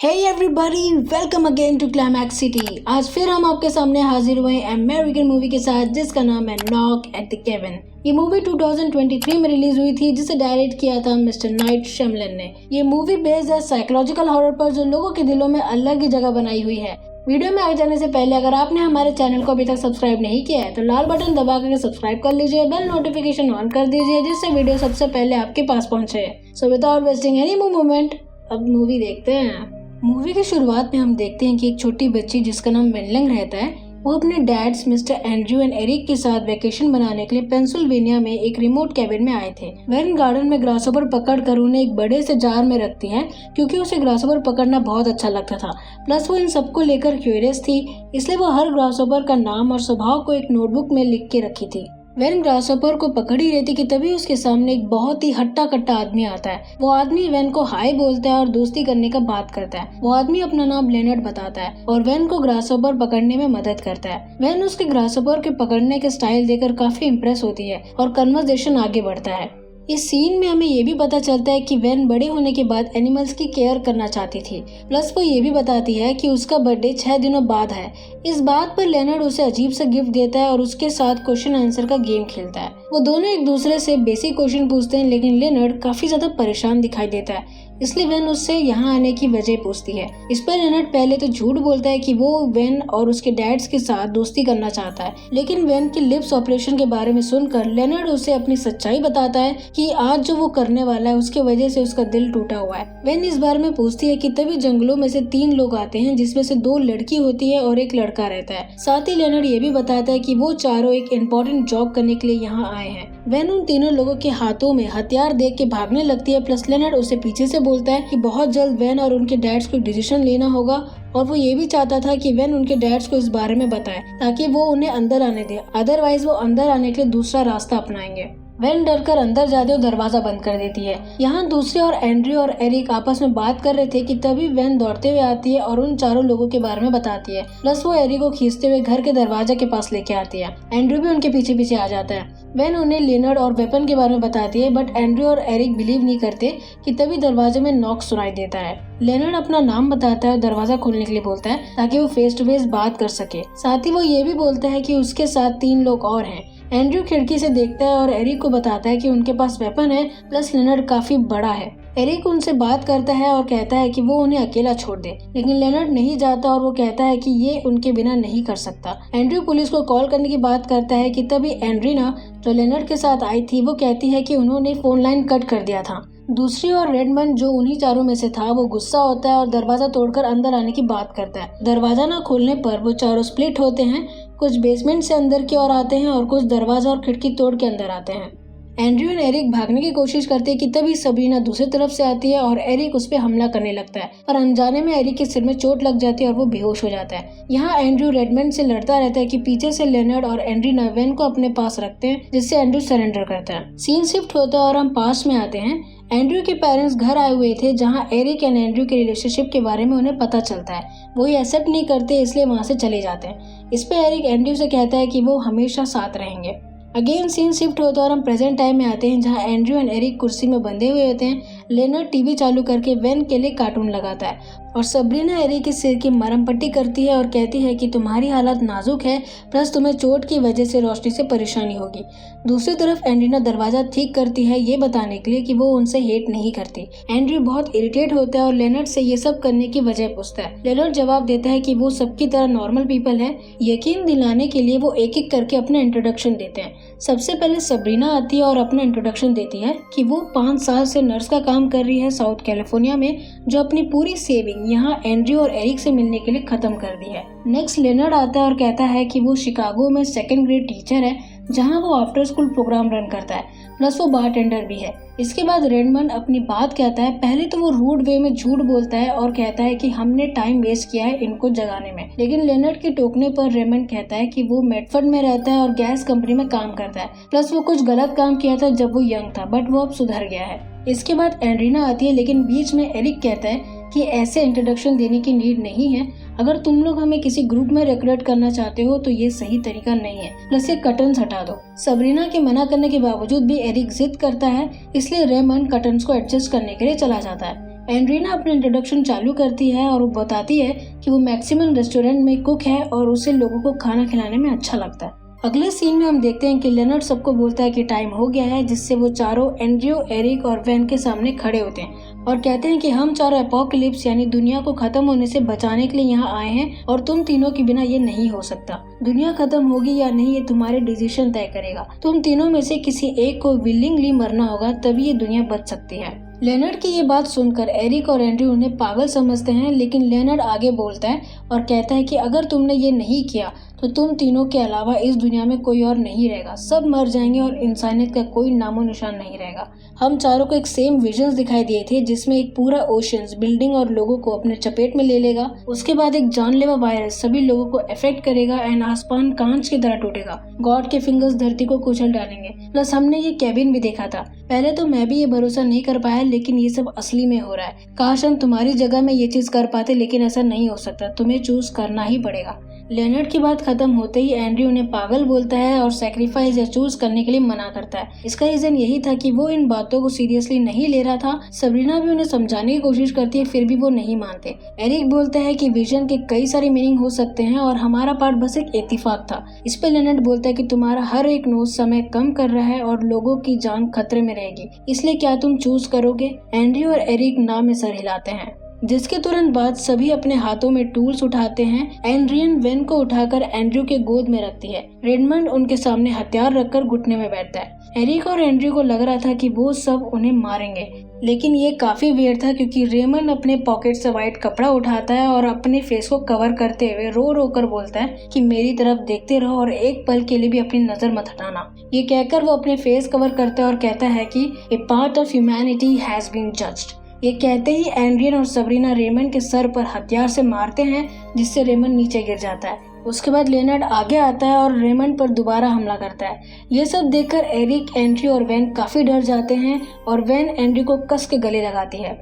Hey everybody, welcome again to Climax City। आज फिर हम आपके सामने हाजिर हुए अमेरिकन मूवी के साथ जिसका नाम है नॉक एट द केबिन। ये मूवी 2023 में रिलीज हुई थी जिसे डायरेक्ट किया था मिस्टर नाइट शैमलन ने। ये मूवी बेस्ड है साइकोलॉजिकल हॉरर पर जो लोगों के दिलों में अलग ही जगह बनाई हुई है। वीडियो में आगे जाने से पहले अगर आपने हमारे चैनल को अभी तक सब्सक्राइब नहीं किया है तो लाल बटन दबा करके सब्सक्राइब कर लीजिए, बेल नोटिफिकेशन ऑन कर दीजिए जिससे वीडियो सबसे पहले आपके पास पहुंचे। So without wasting any moment अब मूवी देखते हैं। मूवी की शुरुआत में हम देखते हैं कि एक छोटी बच्ची जिसका नाम वेनलंग रहता है वो अपने dads mister Andrew and Eric के साथ वेकेशन मनाने के लिए पेंसिल्वेनिया में एक रिमोट कैबिन में आए थे। वेन गार्डन में ग्रासहोपर पकड़कर उन्हें एक बड़े से जार में रखती हैं क्योंकि उसे ग्रासहोपर पकड़ना बहुत अच्छा लगता था। प्लस वो इन सबको लेकर क्यूरियस थी, इसलिए वो हर ग्रासहोपर का नाम और स्वभाव को एक नोटबुक में लिख के रखी थी। वेन ग्रासहोपर को पकड़ ही रहती कि तभी उसके सामने एक बहुत ही हट्टा कट्टा आदमी आता है। वो आदमी वेन को हाय बोलता है और दोस्ती करने का बात करता है। वो आदमी अपना नाम लेनर्ड बताता है और वेन को ग्रासहोपर पकड़ने में मदद करता है। वेन उसके ग्रासहोपर के पकड़ने के स्टाइल देखकर काफी इम्प्रेस होती है और कन्वर्सेशन आगे बढ़ता है। इस सीन में हमें ये भी पता चलता है कि वेन बड़े होने के बाद एनिमल्स की केयर करना चाहती थी। प्लस वो ये भी बताती है कि उसका बर्थडे 6 दिनों बाद है। इस बात पर लेनर्ड उसे अजीब सा गिफ्ट देता है और उसके साथ क्वेश्चन आंसर का गेम खेलता है। वो दोनों एक दूसरे से बेसिक क्वेश्चन पूछते हैं लेकिन लेनर्ड काफी ज्यादा परेशान दिखाई देता है, इसलिए वेन उससे यहाँ आने की वजह पूछती है। इस पर लेनर्ड पहले तो झूठ बोलता है कि वो वेन और उसके डैड्स के साथ दोस्ती करना चाहता है, लेकिन वेन के लिप्स ऑपरेशन के बारे में सुनकर लेनर्ड उसे अपनी सच्चाई बताता है कि आज जो वो करने वाला है उसके वजह से उसका दिल टूटा हुआ है। वेन इस बारे में पूछती है कि तभी जंगलों में से 3 लोग आते हैं जिसमें से 2 लड़की होती है और एक लड़का रहता है। साथ ही लेनर्ड ये भी बताता है कि वो चारों एक इम्पोर्टेंट जॉब करने के लिए यहाँ आए हैं। वेन उन तीनों लोगों के हाथों में हथियार देख के भागने लगती है। प्लस लेनर्ड उसे पीछे से बोलता है कि बहुत जल्द वेन और उनके डैड्स को डिसीजन लेना होगा और वो ये भी चाहता था कि वेन उनके डैड्स को इस बारे में बताए ताकि वो उन्हें अंदर आने दे, अदरवाइज वो अंदर आने के लिए दूसरा रास्ता अपनाएंगे। वेन डरकर अंदर जाते हुए दरवाजा बंद कर देती है। यहाँ दूसरे और एंड्रयू और एरिक आपस में बात कर रहे थे कि तभी वेन दौड़ते हुए आती है और उन चारों लोगों के बारे में बताती है। प्लस वो एरिक को खींचते हुए घर के दरवाजे के पास लेके आती है। एंड्रयू भी उनके पीछे पीछे आ जाता है। वेन उन्हें लेनर्ड और वेपन के बारे में बताती है बट एंड्रयू और एरिक बिलीव नहीं करते कि तभी दरवाजे में नॉक सुनाई देता है। लेनर्ड अपना नाम बताता है और दरवाजा खोलने के लिए बोलता है ताकि वो फेस टू फेस बात कर सके। साथ ही वो ये भी बोलता है कि उसके साथ 3 लोग और हैं। एंड्रयू खिड़की से देखता है और एरिक को बताता है कि उनके पास वेपन है, प्लस लेनर्ड काफी बड़ा है। एरिक उनसे बात करता है और कहता है कि वो उन्हें अकेला छोड़ दे, लेकिन लेनर्ड नहीं जाता और वो कहता है कि ये उनके बिना नहीं कर सकता। एंड्रयू पुलिस को कॉल करने की बात करता है कि तभी एंड्रीना जो लेनर्ड के साथ आई थी वो कहती है कि उन्होंने फोन लाइन कट कर दिया था। दूसरी ओर रेडमंड जो उन्हीं चारों में से था वो गुस्सा होता है और दरवाजा तोड़कर अंदर आने की बात करता है। दरवाजा न खोलने पर वो चारों स्प्लिट होते हैं, कुछ बेसमेंट से अंदर की ओर आते हैं और कुछ दरवाजा और खिड़की तोड़ के अंदर आते हैं। एंड्रयू और एरिक भागने की कोशिश करते हैं कि तभी सबरीना दूसरी तरफ से आती है और एरिक उस पर हमला करने लगता है, पर अनजाने में एरिक के सिर में चोट लग जाती है और वो बेहोश हो जाता है। यहाँ एंड्रयू रेडमंड से लड़ता रहता है कि पीछे से लेनर्ड और एंड्रीना वेन को अपने पास रखते हैं जिससे एंड्रयू सरेंडर करता है। सीन शिफ्ट होता है और हम पास में आते हैं। एंड्रयू के पेरेंट्स घर आए हुए थे जहाँ एरिक एंड एंड्रयू के रिलेशनशिप के बारे में उन्हें पता चलता है। वो ये एक्सेप्ट नहीं करते इसलिए वहाँ से चले जाते हैं। इस पे एरिक एंड्रयू से कहता है कि वो हमेशा साथ रहेंगे। अगेन सीन शिफ्ट होता है और हम प्रेजेंट टाइम में आते हैं जहाँ एंड्रयू एंड एरिक कुर्सी में बंधे हुए होते हैं। लेनर्ड टीवी चालू करके वेन के लिए कार्टून लगाता है और सबरीना एरिक के सिर की मरहम पट्टी करती है और कहती है कि तुम्हारी हालत नाजुक है, प्लस तुम्हें चोट की वजह से रोशनी से परेशानी होगी। दूसरी तरफ एंड्रीना दरवाजा ठीक करती है ये बताने के लिए कि वो उनसे हेट नहीं करती। एंड्रयू बहुत इरिटेट होता है और लेनर्ड से ये सब करने की वजह पूछता है। लेनर्ड जवाब देता है कि वो सबकी तरह नॉर्मल पीपल है। यकीन दिलाने के लिए वो एक एक करके अपना इंट्रोडक्शन देते हैं। सबसे पहले सबरीना आती है और अपना इंट्रोडक्शन देती है कि वो 5 साल से नर्स का काम कर रही है साउथ कैलिफोर्निया में, जो अपनी पूरी सेविंग यहाँ एंड्रयू और एरिक से मिलने के लिए खत्म कर दी है। नेक्स्ट लेनर्ड आता है और कहता है कि वो शिकागो में 2nd ग्रेड टीचर है जहाँ वो आफ्टर स्कूल प्रोग्राम रन करता है, प्लस वो बारटेंडर भी है। इसके बाद रेडमंड अपनी बात कहता है। पहले तो वो रूड वे में झूठ बोलता है और कहता है कि हमने टाइम वेस्ट किया है इनको जगाने में, लेकिन लेनर्ड के टोकने पर रेडमंड कहता है कि वो मेडफर्ड में रहता है और गैस कंपनी में काम करता है, प्लस वो कुछ गलत काम किया था जब वो यंग था बट वो अब सुधर गया है। इसके बाद एंड्रीना आती है लेकिन बीच में एरिक कहता है कि ऐसे इंट्रोडक्शन देने की नीड नहीं है। अगर तुम लोग हमें किसी ग्रुप में रिक्रूट करना चाहते हो तो ये सही तरीका नहीं है, प्लस ये कर्टन्स हटा दो। सबरीना के मना करने के बावजूद भी एरिक जिद करता है, इसलिए रेमंड कर्टन्स को एडजस्ट करने के लिए चला जाता है। एंड्रीना अपना इंट्रोडक्शन चालू करती है और वो बताती है कि वो मैक्सिमम रेस्टोरेंट में कुक है और उसे लोगों को खाना खिलाने में अच्छा लगता है। अगले सीन में हम देखते हैं कि लेनर्ड सबको बोलता है कि टाइम हो गया है, जिससे वो चारों एंड्रयू, एरिक और वैन के सामने खड़े होते हैं और कहते हैं कि हम चारों एपोकलिप्स यानी दुनिया को खत्म होने से बचाने के लिए यहाँ आए हैं और तुम तीनों के बिना ये नहीं हो सकता। दुनिया खत्म होगी या नहीं ये तुम्हारे डिसीजन तय करेगा। तुम तीनों में से किसी एक को विलिंगली मरना होगा, तभी ये दुनिया बच सकती है। लेनर्ड की ये बात सुनकर एरिक और एंड्रयू उन्हें पागल समझते हैं, लेकिन लेनर्ड आगे बोलता है और कहता है कि अगर तुमने ये नहीं किया तो तुम तीनों के अलावा इस दुनिया में कोई और नहीं रहेगा। सब मर जाएंगे और इंसानियत का कोई नामो निशान नहीं रहेगा। हम चारों को एक सेम विजन्स दिखाई दिए थे, जिसमें एक पूरा ओशंस, बिल्डिंग और लोगों को अपने चपेट में ले लेगा। उसके बाद एक जानलेवा वायरस सभी लोगों को अफेक्ट करेगा एंड आसमान कांच की तरह टूटेगा। गॉड के फिंगर्स धरती को कुचल डालेंगे। प्लस हमने ये कैबिन भी देखा था। पहले तो मैं भी ये भरोसा नहीं कर पाया, लेकिन ये सब असली में हो रहा है। काश हम तुम्हारी जगह में ये चीज कर पाते, लेकिन ऐसा नहीं हो सकता। तुम्हें चूज करना ही पड़ेगा। लेनर्ड की बात खत्म होते ही एंड्रयू उन्हें पागल बोलता है और सैक्रिफाइस या चूज करने के लिए मना करता है। इसका रीजन यही था कि वो इन बातों को सीरियसली नहीं ले रहा था। सबरीना भी उन्हें समझाने की कोशिश करती है, फिर भी वो नहीं मानते। एरिक बोलता है कि विजन के कई सारे मीनिंग हो सकते हैं और हमारा पार्ट बस एक इत्तेफाक था। इस पे लेनर्ड बोलता है कि तुम्हारा हर एक नोज समय कम कर रहा है और लोगों की जान खतरे में रहेगी, इसलिए क्या तुम चूज करोगे? एंड्रयू और एरिक ना में सर हिलाते हैं, जिसके तुरंत बाद सभी अपने हाथों में टूल्स उठाते हैं। एंड्रियन वेन को उठाकर एंड्रयू के गोद में रखती है। रेडमंड उनके सामने हथियार रखकर घुटने में बैठता है। एरिक और एंड्रयू को लग रहा था कि वो सब उन्हें मारेंगे, लेकिन ये काफी वियर्ड था क्योंकि रेमंड अपने पॉकेट से व्हाइट कपड़ा उठाता है और अपने फेस को कवर करते हुए रो रो कर बोलता है कि मेरी तरफ देखते रहो और एक पल के लिए भी अपनी नजर मत हटाना। ये कहकर वो अपने फेस कवर करता है और कहता है कि a part of humanity has been judged. ये कहते ही एंड्रियन और सबरीना रेमंड के सर पर हथियार से मारते हैं, जिससे रेमंड नीचे गिर जाता है। उसके बाद लेनर्ड आगे आता है और रेमंड पर दोबारा हमला करता है। ये सब देखकर एरिक, एंड्रयू और वैन काफी डर जाते हैं और वैन एंड्रयू को कस के गले लगाती है।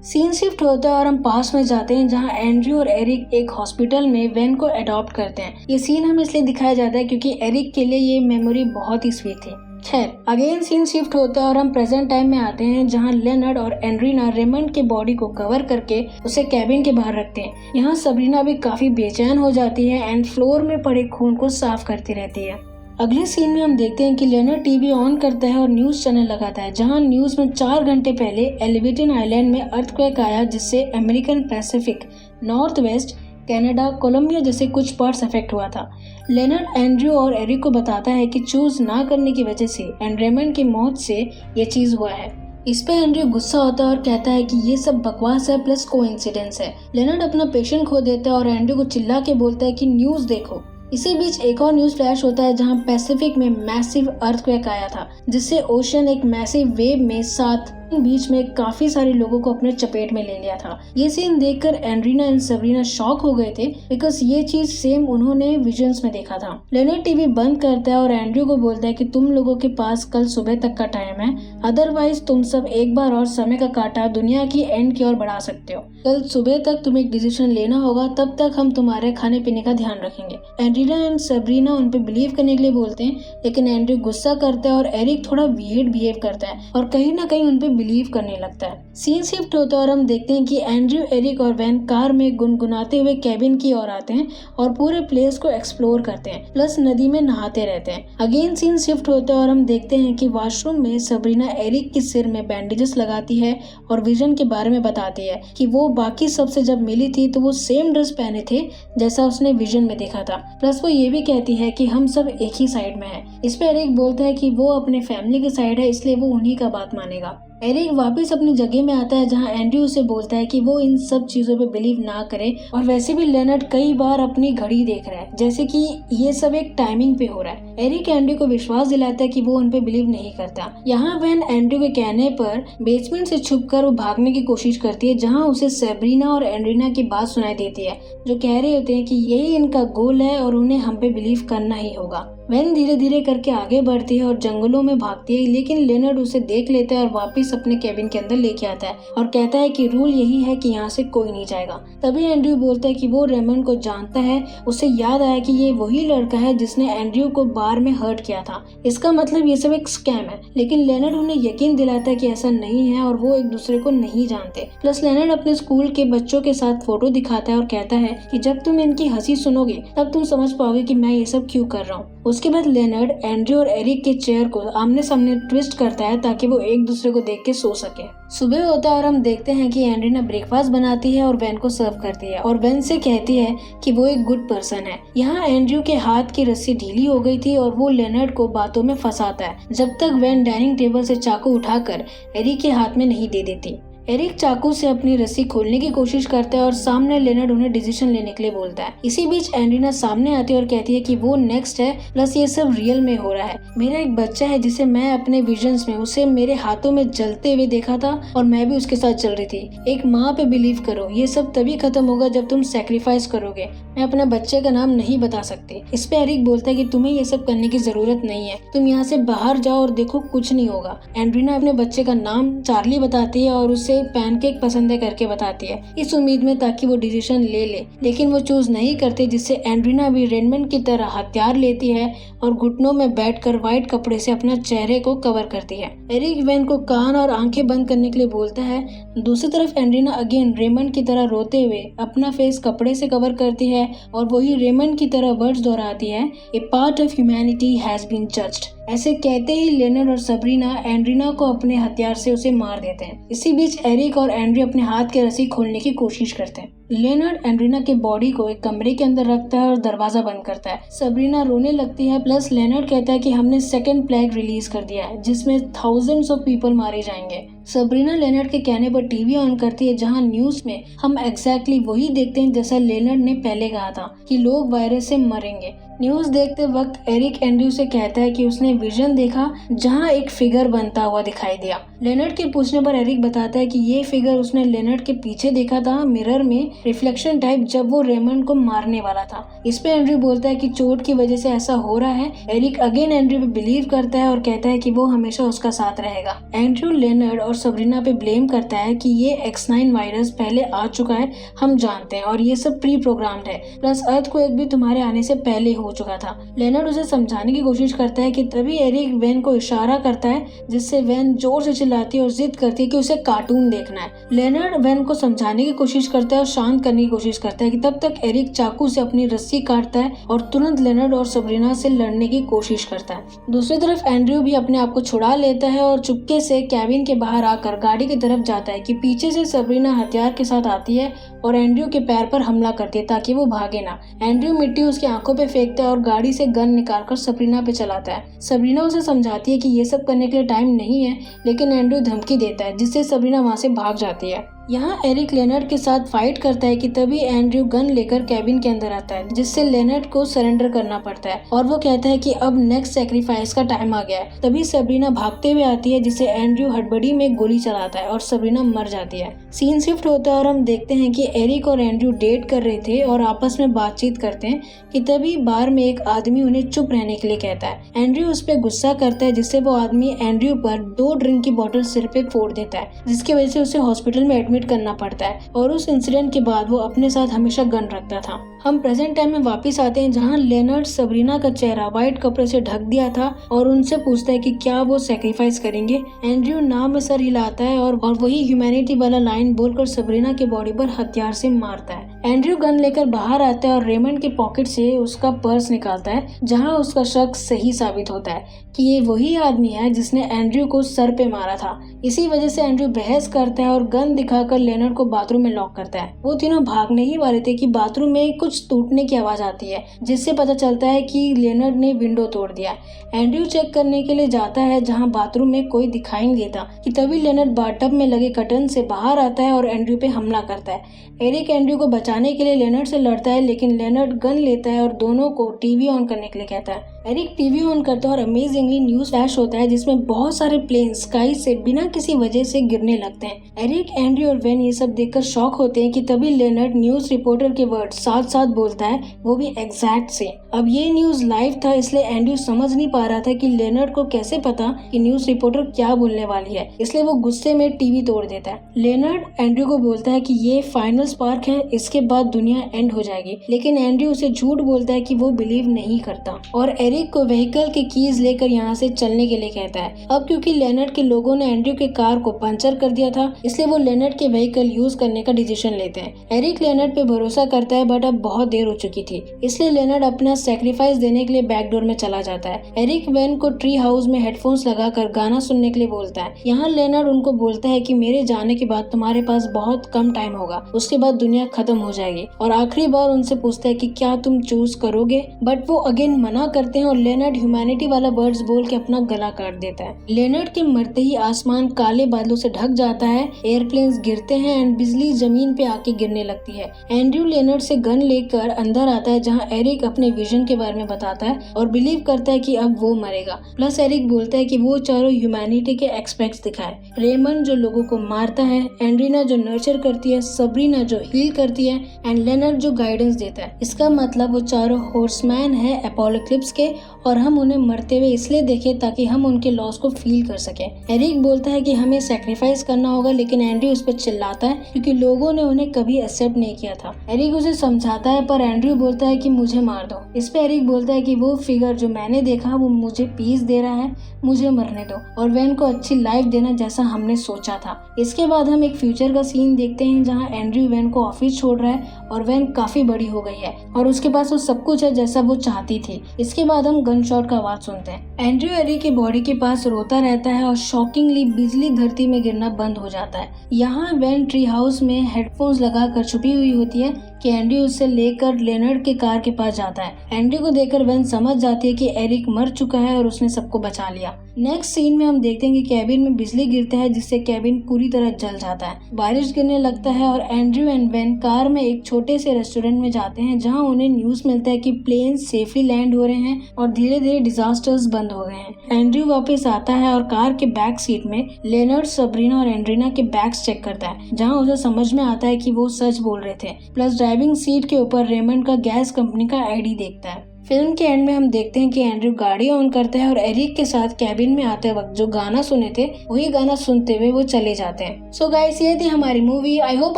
सीन शिफ्ट होता है और हम पास में जाते हैं, जहां एंड्रयू और एरिक एक हॉस्पिटल में वैन को अडॉप्ट करते हैं। ये सीन हमें इसलिए दिखाया जाता है क्योंकि एरिक के लिए ये मेमोरी बहुत ही स्वीट थी। खैर, अगेन सीन शिफ्ट होता है और हम प्रेजेंट टाइम में आते हैं, जहां लेनर्ड और एंड्रीना रेमंड के बॉडी को कवर करके उसे कैबिन के बाहर रखते हैं। यहाँ सबरीना भी काफी बेचैन हो जाती है एंड फ्लोर में पड़े खून को साफ करती रहती है। अगले सीन में हम देखते हैं कि लेनर्ड टीवी ऑन करता है और न्यूज चैनल लगाता है, जहां न्यूज में 4 घंटे पहले एलिवेटन आइलैंड में अर्थक्वेक आया, जिससे American Pacific, north west, Canada, Columbia जैसे कुछ पार्ट्स अफेक्ट हुआ था। लेनर्ड एंड्रयू और एरिक को बताता है कि चूज ना करने की वजह से एंड रेमंड की मौत से ये चीज हुआ है। इस पे एंड्रयू गुस्सा होता है और कहता है कि ये सब बकवास है प्लस कोइंसिडेंस है। लेनर्ड अपना पेशेंट खो देता है और एंड्रयू को चिल्ला के बोलता है कि न्यूज देखो। इसी बीच एक और न्यूज फ्लैश होता है, जहां पैसिफिक में मैसिव अर्थक्वेक आया था, जिससे ओशन एक मैसिव वेव में साथ बीच में काफी सारे लोगों को अपने चपेट में ले लिया था। ये सीन देखकर एंड्रीना एंड सबरीना शॉक हो गए थे, बिकॉज ये चीज सेम उन्होंने विजन्स में देखा था। लेनर्ड टीवी बंद करता है और एंड्रयू को बोलता है कि तुम लोगों के पास कल सुबह तक का टाइम है, अदरवाइज तुम सब एक बार और समय का कांटा दुनिया की एंड की ओर बढ़ा सकते हो। कल सुबह तक तुम्हें एक डिसीजन लेना होगा, तब तक हम तुम्हारे खाने पीने का ध्यान रखेंगे। एंड्रीना एंड सबरीना उन पे बिलीव करने के लिए बोलते हैं, लेकिन एंड्रयू गुस्सा करता है और एरिक थोड़ा वियर्ड बिहेव करता है और कहीं ना कहीं उन पे बिलीव करने लगता है। सीन शिफ्ट होता है और हम देखते हैं कि एंड्रयू, एरिक और वैन कार में गुनगुनाते हुए कैबिन की ओर आते हैं और पूरे प्लेस को एक्सप्लोर करते हैं, प्लस नदी में नहाते रहते हैं। अगेन सीन शिफ्ट होता है और हम देखते हैं कि वॉशरूम में सबरीना एरिक के सिर में बैंडेजेस लगाती है और विजन के बारे में बताती है कि वो बाकी सबसे जब मिली थी तो वो सेम ड्रेस पहने थे जैसा उसने विजन में देखा था। प्लस वो ये भी कहती है कि हम सब एक ही साइड में हैं। इस पे एरिक बोलता है कि वो अपने फैमिली के साइड है, इसलिए वो उन्हीं का बात मानेगा। एरिक वापस अपनी जगह में आता है, जहां एंड्रयू उसे बोलता है कि वो इन सब चीजों पे बिलीव ना करे और वैसे भी लेनर्ड कई बार अपनी घड़ी देख रहा है, जैसे कि ये सब एक टाइमिंग पे हो रहा है। एरिक एंड्रयू को विश्वास दिलाता है कि वो उन पे बिलीव नहीं करता। यहाँ वैन एंड्रयू के कहने पर बेसमेंट से छुपकर वो भागने की कोशिश करती है, जहाँ उसे सबरीना और एंड्रीना की बात सुनाई देती है, जो कह रहे होते हैं कि यही इनका गोल है और उन्हें हम पे बिलीव करना ही होगा। वैन धीरे धीरे करके आगे बढ़ती है और जंगलों में भागती है, लेकिन लेनर्ड उसे देख लेता है और वापस अपने कैबिन के अंदर लेके आता है और कहता है कि रूल यही है कि यहाँ से कोई नहीं जाएगा। तभी एंड्रयू बोलता है कि वो रेमंड को जानता है। उसे याद आया कि ये वही लड़का है जिसने एंड्रयू को बार में हर्ट किया था। इसका मतलब ये सब एक स्कैम है। लेकिन लेनर्ड उन्हें यकीन दिलाता है कि ऐसा नहीं है और वो एक दूसरे को नहीं जानते। प्लस लेनर्ड अपने स्कूल के बच्चों के साथ फोटो दिखाता है और कहता है कि जब तुम इनकी हंसी सुनोगे तब तुम समझ पाओगे कि मैं ये सब क्यों कर रहा हूँ। उसके बाद लेनर्ड एंड्रयू और एरिक के चेयर को आमने सामने ट्विस्ट करता है ताकि वो एक दूसरे को देख के सो सके। सुबह होता है और हम देखते हैं कि एंड्रीना ब्रेकफास्ट बनाती है और वेन को सर्व करती है और वेन से कहती है कि वो एक गुड पर्सन है। यहाँ एंड्रयू के हाथ की रस्सी ढीली हो गई थी और वो लेनर्ड को बातों में फंसाता है जब तक वेन डाइनिंग टेबल से चाकू उठाकर एरिक के हाथ में नहीं दे देती। एरिक चाकू से अपनी रस्सी खोलने की कोशिश करता है और सामने लेनर्ड उन्हें डिसीजन लेने के लिए बोलता है। इसी बीच एंड्रीना सामने आती है और कहती है कि वो नेक्स्ट है, प्लस ये सब रियल में हो रहा है। मेरा एक बच्चा है जिसे मैं अपने विजन्स में उसे मेरे हाथों में जलते हुए देखा था और मैं भी उसके साथ चल रही थी। एक माँ पे बिलीव करो, ये सब तभी खत्म होगा जब तुम सैक्रिफाइस करोगे। मैं अपने बच्चे का नाम नहीं बता सकती। इस पे एरिक बोलता है कि तुम्हें ये सब करने की जरूरत नहीं है, तुम यहाँ से बाहर जाओ और देखो कुछ नहीं होगा। एंड्रीना अपने बच्चे का नाम चार्ली बताती है और उसे पैनकेक पसंद है करके बताती है, इस उम्मीद में ताकि वो डिसीजन ले ले। लेकिन वो चूज नहीं करते, जिससे एंड्रीना भी रेडमंड की तरह हथियार लेती है और घुटनों में बैठकर व्हाइट कपड़े से अपना चेहरे को कवर करती है। एरिक वेन को कान और आंखें बंद करने के लिए बोलता है। दूसरी तरफ एंड्रीना अगेन रेमंड की तरह रोते हुए अपना फेस कपड़े से कवर करती है और वही रेमंड की तरह वर्ड्स दोहराती है, a part of humanity has been judged. ऐसे कहते ही लेनर्ड और सबरीना एंड्रीना को अपने हथियार से उसे मार देते हैं। इसी बीच एरिक और एंड्री अपने हाथ की रस्सी खोलने की कोशिश करते हैं। लेनर्ड एंड्रीना के बॉडी को एक कमरे के अंदर रखता है और दरवाजा बंद करता है। सबरीना रोने लगती है। प्लस लेनर्ड कहता है कि हमने सेकंड प्लेग रिलीज कर दिया है जिसमें थाउजेंड्स ऑफ पीपल मारे जाएंगे। सबरीना लेनर्ड के कहने पर टीवी ऑन करती है, जहां न्यूज में हम एग्जैक्टली वही देखते हैं जैसा लेनर्ड ने पहले कहा था कि लोग वायरस से मरेंगे। न्यूज देखते वक्त एरिक एंड्रयू से कहता है कि उसने विजन देखा जहां एक फिगर बनता हुआ दिखाई दिया। लेनर्ड के पूछने पर एरिक बताता है कि ये फिगर उसने लेनर्ड के पीछे देखा था, मिरर में रिफ्लेक्शन टाइप, जब वो रेमंड को मारने वाला था। इस पे एंड्रयू बोलता है कि चोट की वजह से ऐसा हो रहा है। एरिक अगेन एंड्रयू पे बिलीव करता है और कहता है कि वो हमेशा उसका साथ रहेगा। एंड्रयू लेनर्ड और सबरीना पे ब्लेम करता है कि ये X9 वायरस पहले आ चुका है, हम जानते हैं, और ये सब प्री प्रोग्राम्ड है। प्लस अर्थक्वेक भी तुम्हारे आने से पहले हो चुका था। लेनर्ड उसे समझाने की कोशिश करता है कि तभी एरिक वेन को इशारा करता है, जिससे वेन जोर से चिल्लाती है और जिद करती है कि उसे कार्टून देखना है। लेनर्ड वेन को समझाने की कोशिश करता है और शांत करने की कोशिश करता है कि तब तक एरिक चाकू से अपनी रस्सी काटता है और तुरंत लेनर्ड और सबरीना से लड़ने की कोशिश करता है। दूसरी तरफ एंड्रयू भी अपने आप को छुड़ा लेता है और चुपके से कैबिन के बाहर आकर गाड़ी की तरफ जाता है कि पीछे से सबरीना हथियार के साथ आती है और एंड्रयू के पैर पर हमला करती है ताकि वो भागे ना। एंड्रयू मिट्टी उसकी आंखों पे फेंकता है और गाड़ी से गन निकालकर सबरीना पे चलाता है। सबरीना उसे समझाती है कि ये सब करने के लिए टाइम नहीं है, लेकिन एंड्रयू धमकी देता है, जिससे सबरीना वहाँ से भाग जाती है। यहाँ एरिक लेनर्ड के साथ फाइट करता है कि तभी एंड्रयू गन लेकर कैबिन के अंदर आता है, जिससे लेनर्ड को सरेंडर करना पड़ता है और वो कहता है कि अब नेक्स्ट सैक्रिफाइस का टाइम आ गया है। तभी सबरीना भागते हुए आती है, जिससे एंड्रयू हड़बड़ी में गोली चलाता है और सबरीना मर जाती है। सीन शिफ्ट होता है और हम देखते हैं कि एरिक और एंड्रयू डेट कर रहे थे और आपस में बातचीत करते हैं कि तभी बार में एक आदमी उन्हें चुप रहने के लिए कहता है। एंड्रयू उस पर गुस्सा करता है, जिससे वो आदमी एंड्रयू पर 2 ड्रिंक की बोतल सिर पे फोड़ देता है, जिसकी वजह से उसे हॉस्पिटल में एडमिट करना पड़ता है। और उस इंसिडेंट के बाद वो अपने साथ हमेशा गन रखता था। हम प्रेजेंट टाइम में वापस आते हैं, जहां लेनर्ड सबरीना का चेहरा व्हाइट कपड़े से ढक दिया था और उनसे पूछता है कि क्या वो सैक्रिफाइस करेंगे। एंड्रयू नाम में सर हिलाता है और वही ह्यूमैनिटी वाला लाइन बोलकर सबरीना के बॉडी पर हथियार से मारता है। एंड्रयू गन लेकर बाहर आता है और रेमंड के पॉकेट से उसका पर्स निकालता है, जहां उसका शक सही साबित होता है कि ये वही आदमी है जिसने एंड्रयू को सर पे मारा था। इसी वजह से एंड्रयू बहस करता है और गन दिखाकर लेनर्ड को बाथरूम में लॉक करता है। वो तीनों भागने ही वाले थे कि बाथरूम में कुछ टूटने की आवाज आती है, जिससे पता चलता है कि लेनर्ड ने विंडो तोड़ दिया। एंड्रयू चेक करने के लिए जाता है, जहां बाथरूम में कोई दिखाई नहीं देता कि तभी लेनर्ड बाथटब में लगे कर्टन से बाहर आता है और एंड्रयू पे हमला करता है। एरिक एंड्रयू को बचाने के लिए लेनर्ड से लड़ता है, लेकिन लेनर्ड गन लेता है और दोनों को टीवी ऑन करने के लिए कहता है। एरिक टीवी ऑन करता है और अमेजिंगली न्यूज फ्लैश होता है, जिसमें बहुत सारे प्लेन स्काई से बिना किसी वजह से गिरने लगते हैं। एरिक, एंड्रयू और वेन ये सब देखकर शॉक होते हैं कि तभी लेनर्ड न्यूज रिपोर्टर के वर्ड साथ साथ बोलता है, वो भी एग्जैक्ट से। अब ये न्यूज लाइव था, इसलिए एंड्रयू समझ नहीं पा रहा था कि लेनर्ड को कैसे पता कि न्यूज रिपोर्टर क्या बोलने वाली है, इसलिए वो गुस्से में टीवी तोड़ देता है। लेनर्ड एंड्रयू को बोलता है कि ये फाइनल स्पार्क है, इसके बाद दुनिया एंड हो जाएगी, लेकिन एंड्रयू उसे झूठ बोलता है कि वो बिलीव नहीं करता और एरिक एरिक को व्हीकल के कीज लेकर यहाँ से चलने के लिए कहता है। अब क्योंकि लेनर्ड के लोगों ने एंड्रयू के कार को पंचर कर दिया था, इसलिए वो लेनर्ड के व्हीकल यूज करने का डिसीजन लेते हैं। एरिक लेनर्ड पे भरोसा करता है, बट अब बहुत देर हो चुकी थी, इसलिए लेनर्ड अपना सेक्रीफाइस देने के लिए बैकडोर में चला जाता है। एरिक वैन को ट्री हाउस में हेडफोन्स लगाकर गाना सुनने के लिए बोलता है। यहाँ लेनर्ड उनको बोलता है कि मेरे जाने के बाद तुम्हारे पास बहुत कम टाइम होगा, उसके बाद दुनिया खत्म हो जाएगी, और आखिरी बार उनसे पूछता है कि क्या तुम चूज करोगे, बट वो अगेन मना करते हैं और लेनर्ड ह्यूमैनिटी वाला वर्ड्स बोल के अपना गला काट देता है। लेनर्ड के मरते ही आसमान काले बादलों से ढक जाता है, एयरप्लेन्स गिरते हैं एंड बिजली जमीन पे आके गिरने लगती है। एंड्रयू लेनर्ड से गन लेकर अंदर आता है, जहाँ एरिक अपने विजन के बारे में बताता है और बिलीव करता है कि अब वो मरेगा। प्लस एरिक बोलता है कि वो चारों ह्यूमैनिटी के एक्सपेक्ट्स दिखाए, रेमंड जो लोगों को मारता है, एंड्रीना जो नर्चर करती है, सबरीना जो हील करती है, एंड लेनर्ड जो गाइडेंस देता है। इसका मतलब वो चारों हॉर्समैन है अपोलोक्लिप्स के, और हम उन्हें मरते हुए इसलिए देखें ताकि हम उनके लॉस को फील कर सके। एरिक बोलता है कि हमें सैक्रिफाइस करना होगा, लेकिन एंड्रयू उस पर चिल्लाता है क्योंकि लोगों ने उन्हें कभी एक्सेप्ट नहीं किया था। एरिक उसे समझाता है, पर एंड्रयू बोलता है कि मुझे मार दो। इस पे एरिक बोलता है कि वो फिगर जो मैंने देखा वो मुझे पीस दे रहा है, मुझे मरने दो और वैन को अच्छी लाइफ देना जैसा हमने सोचा था। इसके बाद हम एक फ्यूचर का सीन देखते हैं, जहाँ एंड्रयू वैन को ऑफिस छोड़ रहा है और वैन काफी बड़ी हो गई है और उसके पास वो सब कुछ है जैसा वो चाहती थी। इसके बाद हम गन शॉट का आवाज सुनते हैं। एंड्रयू एरिक के बॉडी के पास रोता रहता है और शॉकिंगली बिजली धरती में गिरना बंद हो जाता है। यहाँ वैन ट्री हाउस में हेडफोन्स लगाकर छुपी हुई होती है कि एंड्रयू उसे लेकर लेनर्ड के कार के पास जाता है। एंड्रयू को देखकर वैन समझ जाती है कि एरिक मर चुका है और उसने सबको बचा लिया। नेक्स्ट सीन में हम देखते हैं कि कैबिन में बिजली गिरता है, जिससे कैबिन पूरी तरह जल जाता है। बारिश गिरने लगता है और एंड्रयू एंड वैन कार में एक छोटे से रेस्टोरेंट में जाते हैं, जहां उन्हें न्यूज मिलता है कि प्लेन सेफली लैंड हो रहे हैं और धीरे धीरे डिजास्टर्स बंद हो गए हैं। एंड्रयू वापस आता है और कार के बैक सीट में लेनर्ड, सबरीना और एंड्रीना के बैग्स चेक करता है, जहां उसे समझ में आता है कि वो सच बोल रहे थे। प्लस ड्राइविंग सीट के ऊपर रेमंड का गैस कंपनी का आईडी देखता है। फिल्म के एंड में हम देखते हैं कि एंड्रयू गाड़ी ऑन करता है और एरिक के साथ कैबिन में आते वक्त जो गाना सुने थे वही गाना सुनते हुए वो चले जाते हैं। सो गाइस, ये थी हमारी मूवी। आई होप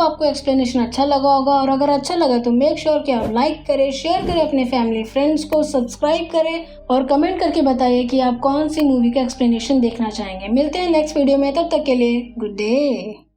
आपको एक्सप्लेनेशन अच्छा लगा होगा, और अगर अच्छा लगा तो मेक श्योर कि आप लाइक करें, शेयर करें अपने फैमिली फ्रेंड्स को, सब्सक्राइब करें और कमेंट करके बताइए कि आप कौन सी मूवी का एक्सप्लेनेशन देखना चाहेंगे। मिलते हैं नेक्स्ट वीडियो में, तब तक के लिए गुड डे।